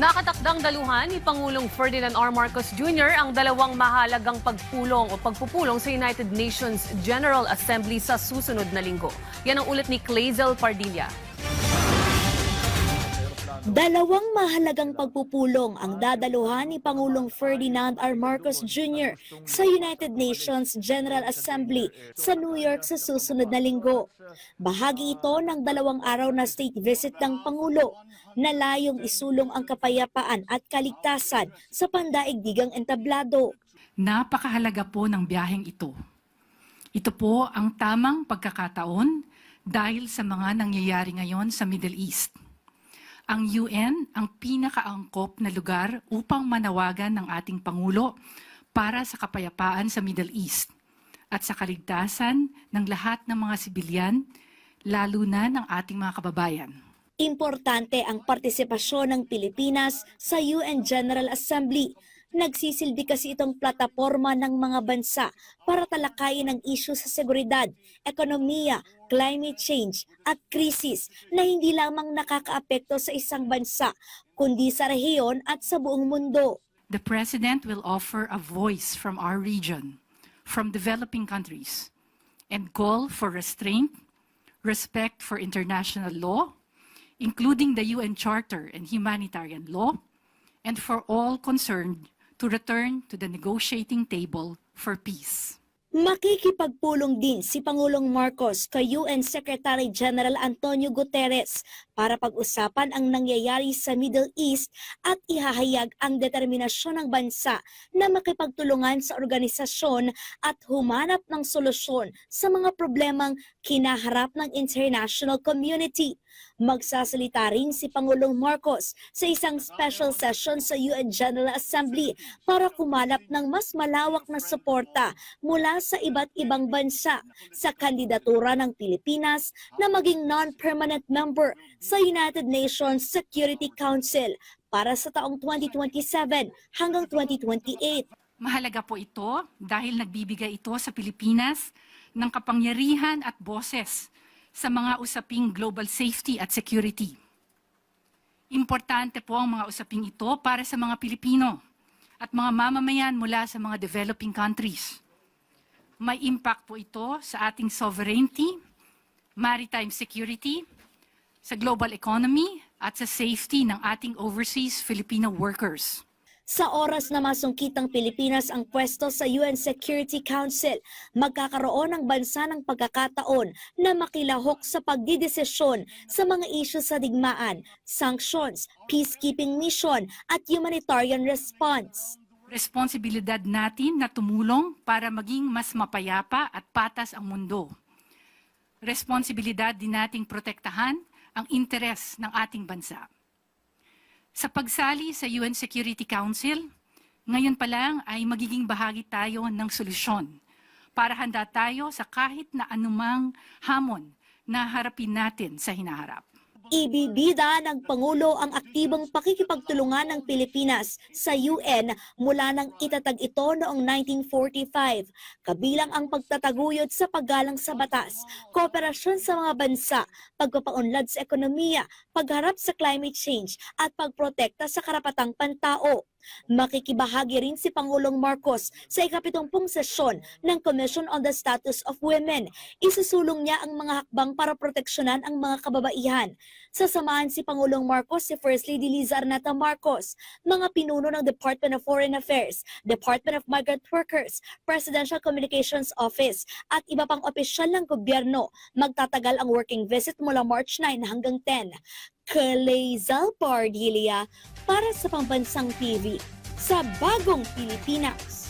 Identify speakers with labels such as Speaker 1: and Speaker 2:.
Speaker 1: Nakatakdang daluhan ni Pangulong Ferdinand R. Marcos Jr. ang dalawang mahalagang pagpupulong sa United Nations General Assembly sa susunod na linggo. Yan ang ulat ni Clazel Pardilla.
Speaker 2: Dalawang mahalagang pagpupulong ang dadaluhan ni Pangulong Ferdinand R. Marcos Jr. sa United Nations General Assembly sa New York sa susunod na linggo. Bahagi ito ng 2 araw na state visit ng Pangulo na layong isulong ang kapayapaan at kaligtasan sa pandaigdigang entablado.
Speaker 3: Napakahalaga po ng biyaheng ito. Ito po ang tamang pagkakataon dahil sa mga nangyayari ngayon sa Middle East. Ang UN ang pinakaangkop na lugar upang manawagan ng ating Pangulo para sa kapayapaan sa Middle East at sa kaligtasan ng lahat ng mga sibilyan, lalo na ng ating mga kababayan.
Speaker 2: Importante ang partisipasyon ng Pilipinas sa UN General Assembly. Nagsisilbi kasi itong plataporma ng mga bansa para talakayin ang isyu sa seguridad, ekonomiya, climate change at krisis na hindi lamang nakakaapekto sa isang bansa, kundi sa rehiyon at sa buong mundo.
Speaker 3: The President will offer a voice from our region, from developing countries, and call for restraint, respect for international law, including the UN Charter and humanitarian law, and for all concerned to return to the negotiating table for peace.
Speaker 2: Makikipagpulong din si Pangulong Marcos kay UN Secretary General Antonio Guterres para pag-usapan ang nangyayari sa Middle East at ihahayag ang determinasyon ng bansa na makipagtulungan sa organisasyon at humanap ng solusyon sa mga problemang kinaharap ng international community. Magsasalita rin si Pangulong Marcos sa isang special session sa UN General Assembly para kumalap ng mas malawak na suporta mula sa iba't ibang bansa sa kandidatura ng Pilipinas na maging non-permanent member sa United Nations Security Council para sa taong 2027 hanggang 2028.
Speaker 3: Mahalaga po ito dahil nagbibigay ito sa Pilipinas ng kapangyarihan at boses sa mga usaping global safety at security. Importante po ang mga usaping ito para sa mga Pilipino at mga mamamayan mula sa mga developing countries. May impact po ito sa ating sovereignty, maritime security, sa global economy at sa safety ng ating overseas Filipino workers.
Speaker 2: Sa oras na masungkit ang Pilipinas ang pwesto sa UN Security Council, magkakaroon ng bansa ng pagkakataon na makilahok sa pagdidesisyon sa mga isyu sa digmaan, sanctions, peacekeeping mission at humanitarian response.
Speaker 3: Responsibilidad natin na tumulong para maging mas mapayapa at patas ang mundo. Responsibilidad din nating protektahan ang interes ng ating bansa. Sa pagsali sa UN Security Council, ngayon pa lang ay magiging bahagi tayo ng solusyon para handa tayo sa kahit na anumang hamon na harapin natin sa hinaharap.
Speaker 2: Ibibida ng Pangulo ang aktibong pakikipagtulungan ng Pilipinas sa UN mula nang itatag ito noong 1945, kabilang ang pagtataguyod sa paggalang sa batas, kooperasyon sa mga bansa, pagpapaunlad sa ekonomiya, pagharap sa climate change at pagprotekta sa karapatang pantao. Makikibahagi rin si Pangulong Marcos sa ika-70 sesyon ng Commission on the Status of Women. Isusulong niya ang mga hakbang para proteksyonan ang mga kababaihan. Sasamahan si Pangulong Marcos si First Lady Liza Arnata Marcos, mga pinuno ng Department of Foreign Affairs, Department of Migrant Workers, Presidential Communications Office at iba pang opisyal ng gobyerno. Magtatagal ang working visit mula March 9 hanggang 10. Clazel Pardilla para sa Pambansang TV sa Bagong Pilipinas.